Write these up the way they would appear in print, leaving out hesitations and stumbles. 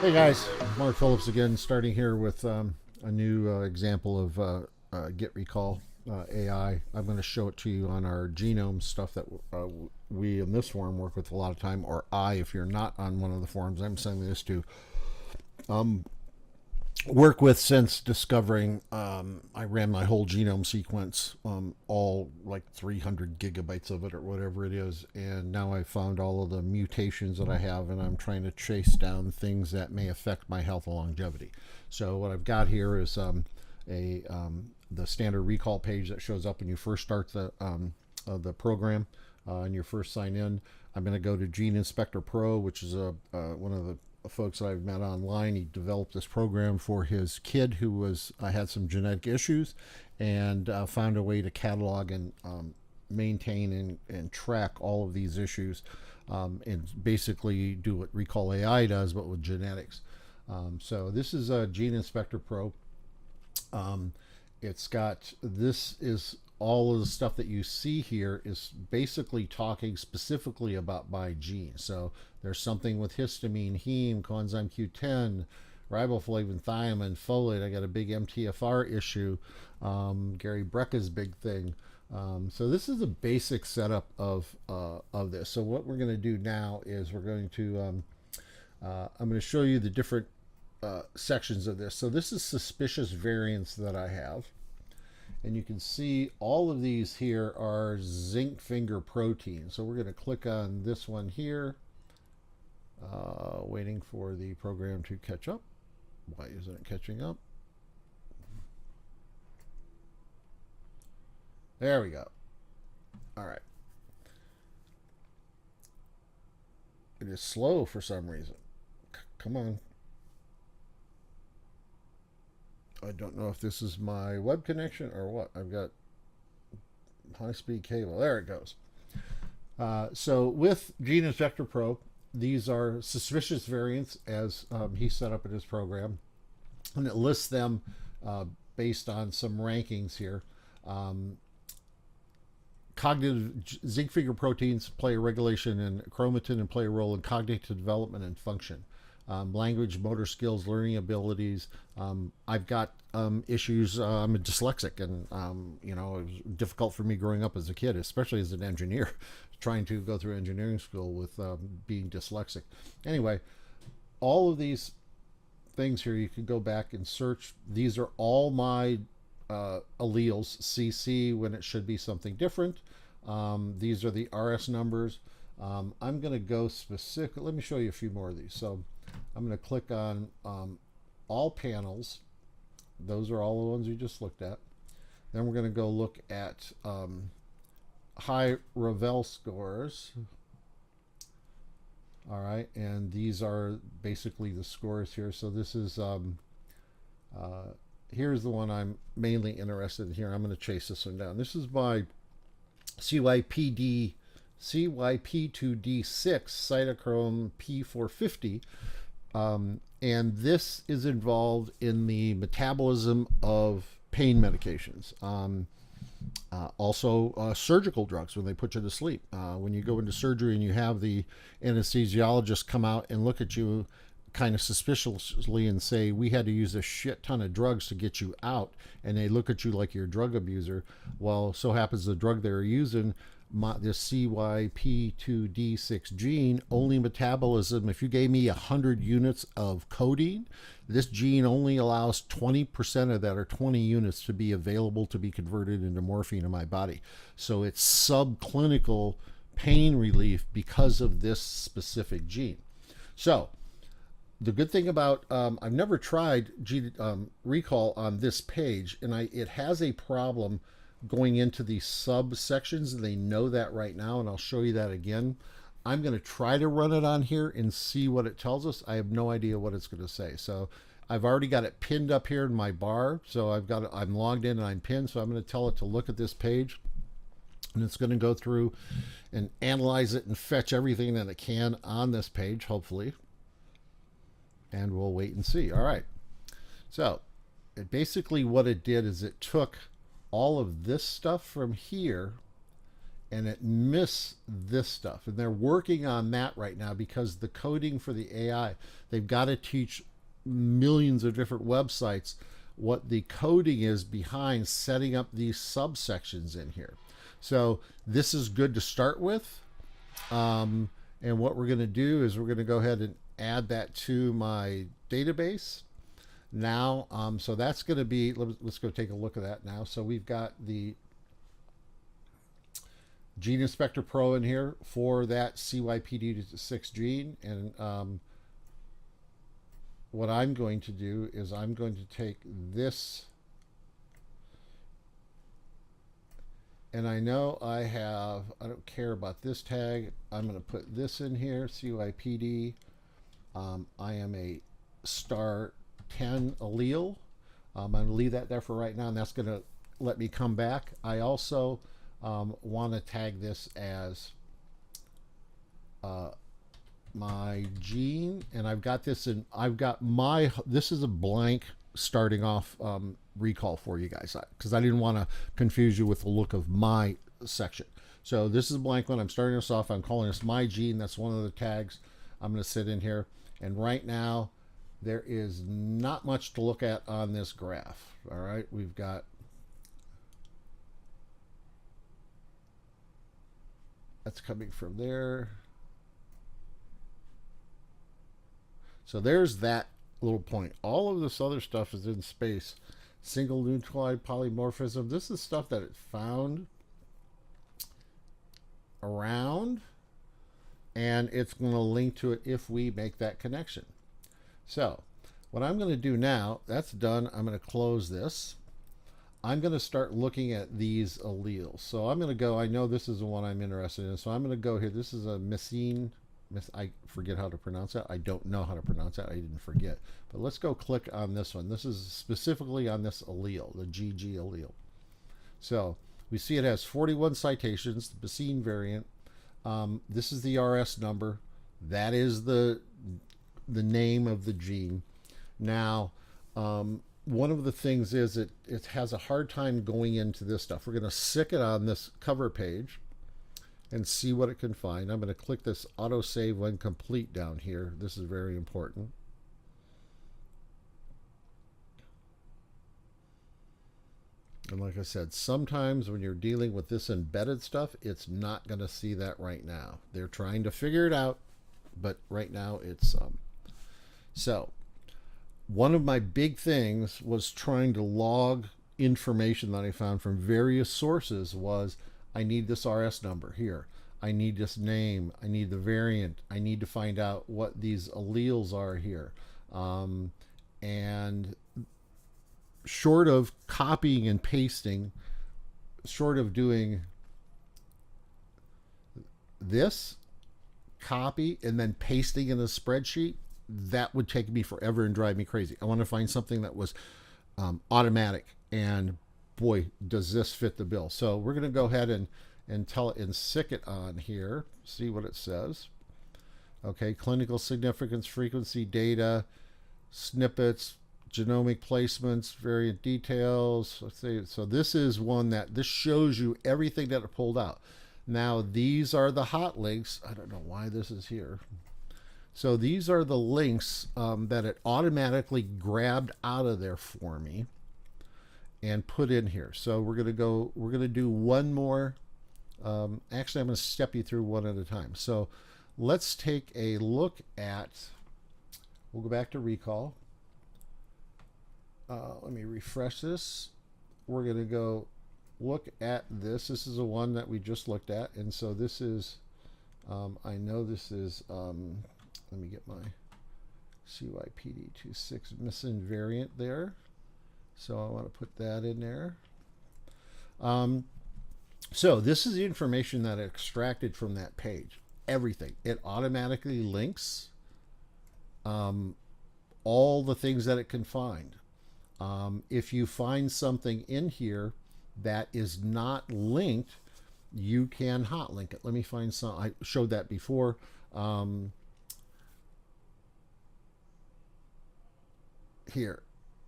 Hey guys, Mark Phillips again, starting here with a new example of Get Recall AI. I'm going to show it to you on our Genome stuff that we in this forum work with a lot of time, or if you're not on one of the forums I'm sending this to, work with since discovering. I ran my whole genome sequence, all like 300 gigabytes of it or whatever it is, and now I found all of the mutations that I have, and I'm trying to chase down things that may affect my health and longevity. So what I've got here is the standard recall page that shows up when you first start the program and you first sign in. I'm going to go to Gene Inspector Pro, which is one of the folks that I've met online. He developed this program for his kid who had some genetic issues, and found a way to catalog and maintain and track all of these issues, and basically do what Recall.AI does, but with genetics. So this is a Gene Inspector Pro. This is all of the stuff that you see here is basically talking specifically about my gene. So there's something with histamine, heme, coenzyme Q10, riboflavin, thiamine, folate. I got a big MTFR issue, Gary Brecka's big thing. So this is a basic setup of this. So what we're going to do now is I'm going to show you the different sections of this. So this is suspicious variants that I have. And you can see all of these here are zinc finger proteins. So we're going to click on this one here, waiting for the program to catch up. Why isn't it catching up? There we go. All right. It is slow for some reason. Come on. I don't know if this is my web connection or what. I've got high-speed cable. There it goes. So with Gene Inspector Pro, these are suspicious variants as he set up in his program, and it lists them based on some rankings here. Cognitive zinc finger proteins play a regulation in chromatin and play a role in cognitive development and function. Language, motor skills, learning abilities. I've got issues. I'm a dyslexic, and it was difficult for me growing up as a kid, especially as an engineer, trying to go through engineering school with being dyslexic. Anyway, all of these things here, you can go back and search. These are all my alleles, CC when it should be something different. These are the RS numbers. I'm going to go specific. Let me show you a few more of these. So I'm going to click on all panels. Those are all the ones we just looked at. Then we're going to go look at high Ravel scores. All right, and these are basically the scores here. So this is here's the one I'm mainly interested in here. I'm going to chase this one down. This is by CYP2D6 cytochrome P450, and this is involved in the metabolism of pain medications. Also surgical drugs when they put you to sleep. When you go into surgery and you have the anesthesiologist come out and look at you kind of suspiciously and say, we had to use a shit ton of drugs to get you out, and they look at you like you're a drug abuser. Well, so happens the drug they're using, this CYP2D6 gene, only metabolism. If you gave me 100 units of codeine, this gene only allows 20% of that, or 20 units, to be available to be converted into morphine in my body. So it's subclinical pain relief because of this specific gene. So the good thing about, I've never tried Recall on this page, and it has a problem going into these subsections, and they know that right now, and I'll show you that again. I'm going to try to run it on here and see what it tells us. I have no idea what it's going to say. So I've already got it pinned up here in my bar. So I'm logged in and I'm pinned. So I'm going to tell it to look at this page, and it's going to go through and analyze it and fetch everything that it can on this page, hopefully. And we'll wait and see. All right. So basically what it did is it took all of this stuff from here and it missed this stuff. And they're working on that right now because the coding for the AI, they've got to teach millions of different websites what the coding is behind setting up these subsections in here. So this is good to start with. And what we're going to do is we're going to go ahead and add that to my database. Now, so that's going to be, let's go take a look at that now. So we've got the Gene Inspector Pro in here for that CYPD6 gene. And what I'm going to do is I'm going to take this, and I know I don't care about this tag. I'm going to put this in here, CYPD. I am a star 10 allele. I'm going to leave that there for right now, and that's going to let me come back. I also want to tag this as my gene, and I've got this in, this is a blank starting off recall for you guys because I didn't want to confuse you with the look of my section. So this is a blank one. I'm starting this off. I'm calling this my gene. That's one of the tags I'm going to sit in here. And right now, there is not much to look at on this graph. All right, we've got that's coming from there. So there's that little point. All of this other stuff is in space. Single nucleotide polymorphism. This is stuff that it found around, and it's going to link to it if we make that connection. So what I'm going to do now, that's done. I'm going to close this. I'm going to start looking at these alleles. So I'm going to go, I know this is the one I'm interested in, so I'm going to go here. This is a missine. I forget how to pronounce that. I don't know how to pronounce that. I didn't forget. But let's go click on this one. This is specifically on this allele, the GG allele. So we see it has 41 citations, the missine variant. This is the RS number. That is the name of the gene. Now, one of the things is it has a hard time going into this stuff. We're going to stick it on this cover page and see what it can find. I'm going to click this autosave when complete down here. This is very important. And like I said, sometimes when you're dealing with this embedded stuff, it's not going to see that right now. They're trying to figure it out, but right now it's so one of my big things was trying to log information that I found from various sources. Was I need this RS number here. I need this name. I need the variant. I need to find out what these alleles are here. And short of copying and pasting, short of doing this, copy, and then pasting in a spreadsheet, that would take me forever and drive me crazy. I want to find something that was automatic, and boy, does this fit the bill. So we're going to go ahead and tell it and stick it on here, see what it says. Okay, clinical significance, frequency, data, snippets, genomic placements, variant details. Let's see. So this is one that this shows you everything that it pulled out. Now these are the hot links. I don't know why this is here. So these are the links that it automatically grabbed out of there for me and put in here. So we're going to do one more. Actually, I'm going to step you through one at a time. So let's take a look at, we'll go back to Recall. Let me refresh this. We're going to go look at this. This is the one that we just looked at. And so this is, I know this is, let me get my CYPD26 missing variant there. So I want to put that in there. So this is the information that it extracted from that page. Everything. It automatically links all the things that it can find. If you find something in here that is not linked, you can hot link it. Let me find some. I showed that before. Here,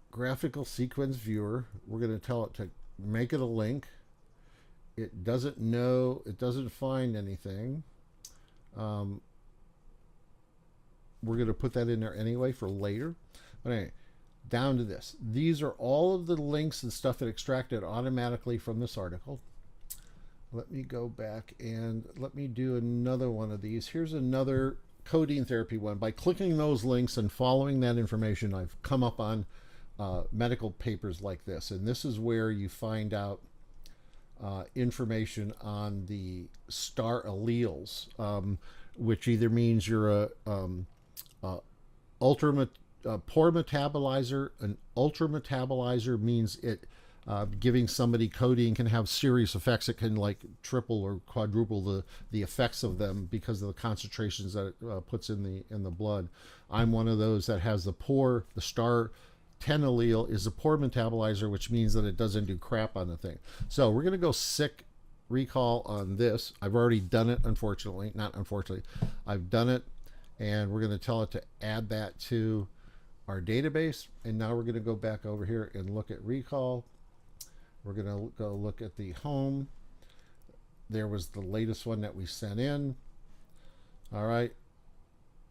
graphical sequence viewer. We're going to tell it to make it a link. It doesn't know, it doesn't find anything. Um, we're going to put that in there anyway for later. But anyway, down to this. These are all of the links and stuff that extracted automatically from this article. Let me go back and let me do another one of these. Here's another coding therapy one. By clicking those links and following that information, I've come up on medical papers like this. And this is where you find out information on the star alleles, which either means you're a poor metabolizer. An ultra metabolizer means it giving somebody codeine can have serious effects. It can like triple or quadruple the effects of them because of the concentrations that it puts in the blood. I'm one of those that has the star 10 allele is a poor metabolizer, which means that it doesn't do crap on the thing. So we're going to go sick recall on this. I've already done it, unfortunately. Not unfortunately. I've done it, and we're going to tell it to add that to our database. And now we're going to go back over here and look at recall. We're going to go look at the home. There was the latest one that we sent in. All right.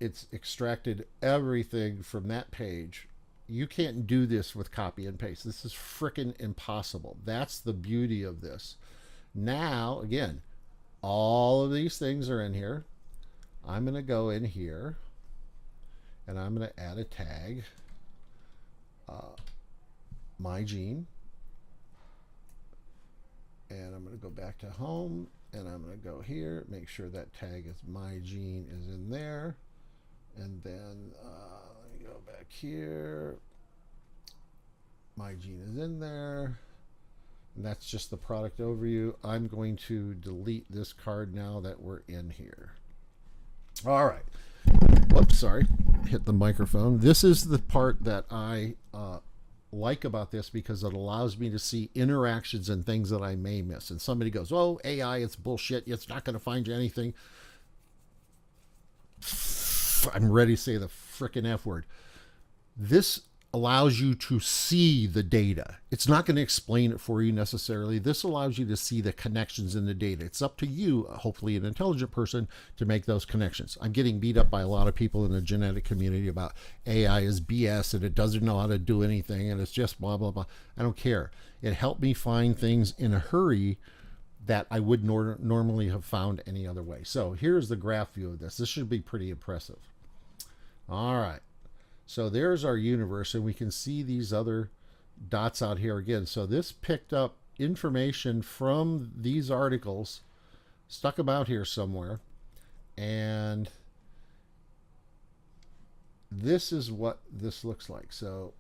It's extracted everything from that page. You can't do this with copy and paste. This is freaking impossible. That's the beauty of this. Now, again, all of these things are in here. I'm going to go in here and I'm going to add a tag, my gene. And I'm going to go back to home and I'm going to go here, make sure that tag is my gene is in there. And then let me go back here. My gene is in there. And that's just the product overview. I'm going to delete this card now that we're in here. All right. Whoops, sorry. Hit the microphone. This is the part that I like about this because it allows me to see interactions and things that I may miss. And somebody goes, oh, AI, it's bullshit. It's not going to find you anything. I'm ready to say the frickin' F word. This allows you to see the data. It's not going to explain it for you necessarily. This allows you to see the connections in the data. It's up to you, hopefully an intelligent person, to make those connections. I'm getting beat up by a lot of people in the genetic community about AI is BS and it doesn't know how to do anything and it's just blah, blah, blah. I don't care. It helped me find things in a hurry that I would normally have found any other way. So here's the graph view of this. This should be pretty impressive. All right. So there's our universe, and we can see these other dots out here again. So this picked up information from these articles, stuck them out here somewhere, and this is what this looks like. So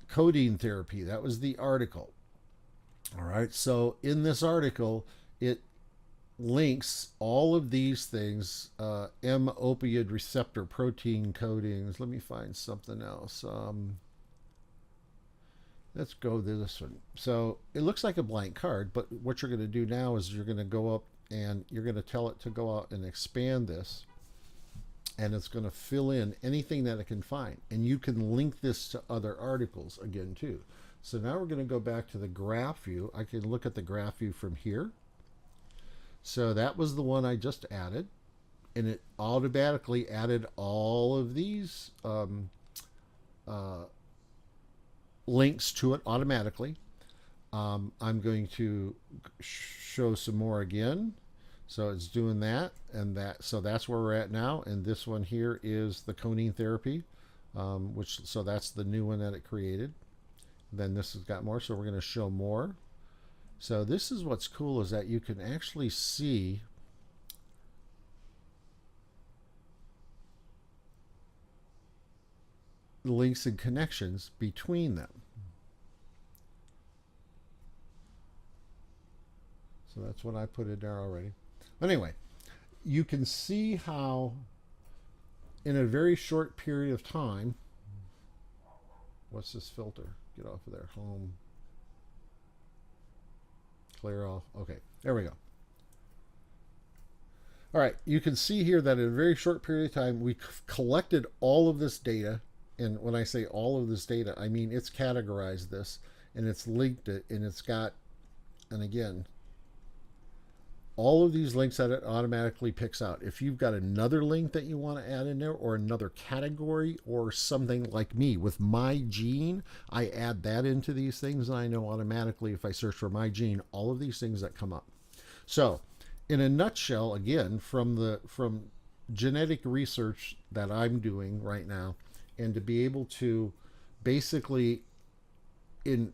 codeine therapy, that was the article. All right, so in this article, it links all of these things, M-opioid receptor protein codings. Let me find something else. Let's go to this one. So it looks like a blank card, but what you're going to do now is you're going to go up and you're going to tell it to go out and expand this, and it's going to fill in anything that it can find. And you can link this to other articles again too. So now we're going to go back to the graph view. I can look at the graph view from here. So that was the one I just added, and it automatically added all of these links to it automatically. I'm going to show some more again. So it's doing that, and that. So that's where we're at now. And this one here is the codeine therapy, so that's the new one that it created. Then this has got more, so we're going to show more. So this is what's cool, is that you can actually see links and connections between them. So that's what I put in there already. But anyway, you can see how in a very short period of time, what's this filter? Get off of there, home. Clear off. Okay, there we go. All right, you can see here that in a very short period of time, we collected all of this data. And when I say all of this data, I mean it's categorized this, and it's linked it, and it's got And again, all of these links that it automatically picks out. If you've got another link that you want to add in there, or another category, or something like me with my gene, I add that into these things, and I know automatically if I search for my gene, all of these things that come up. So in a nutshell, again, from genetic research that I'm doing right now, and to be able to basically in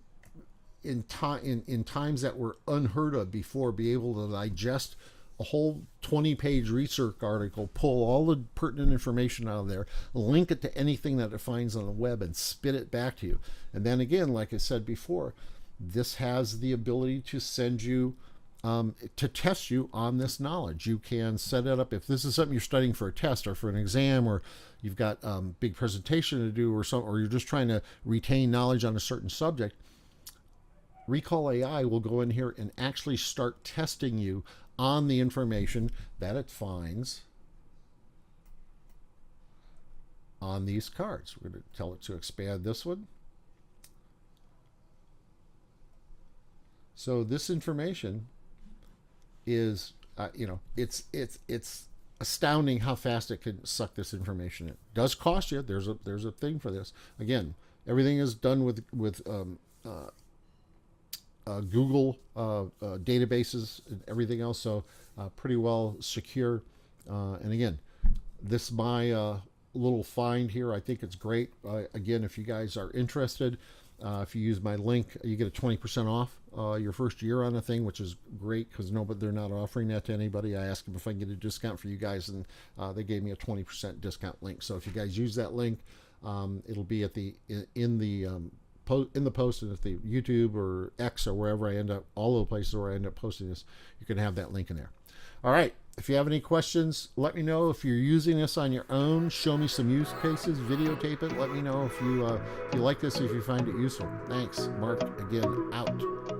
times that were unheard of before, be able to digest a whole 20-page research article, pull all the pertinent information out of there, link it to anything that it finds on the web, and spit it back to you. And then again, like I said before, this has the ability to send you to test you on this knowledge. You can set it up if this is something you're studying for a test or for an exam, or you've got big presentation to do, or you're just trying to retain knowledge on a certain subject. Recall.AI will go in here and actually start testing you on the information that it finds on these cards. We're going to tell it to expand this one. So this information is, it's astounding how fast it can suck this information in. It does cost you. There's a thing for this. Again, everything is done with Google databases and everything else, so pretty well secure. And again, this my little find here. I think it's great. Again, if you guys are interested, if you use my link, you get a 20% off your first year on a thing, which is great because they're not offering that to anybody. I asked them if I can get a discount for you guys, and they gave me a 20% discount link. So if you guys use that link, it'll be at in the post, and if the YouTube or X or wherever I end up, all the places where I end up posting this, you can have that link in there. All right. If you have any questions, let me know. If you're using this on your own, show me some use cases, videotape it. Let me know if you like this, if you find it useful. Thanks. Mark, again, out.